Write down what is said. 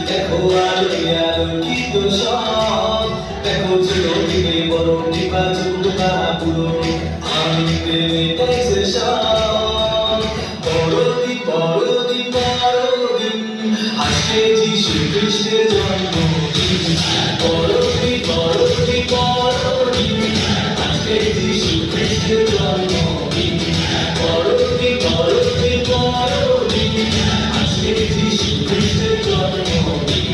দেখো আলোয় আলোকিত সব, দেখো চিরদিনে বড় টিপা চুপা পুরো আনন্দে মেটাইছে সব। বড়দিন বড়দিন বড়দিন, আজকে যিশু খ্রিস্টের জন্মদিন। বড়দিন বড়দিন বড়দিন, আজকে যিশু খ্রিস্টের জন্মদিন। বড়দিন বড়দিন বড়দিন, আজকে যিশু খ্রিস্টের জন্মদিন।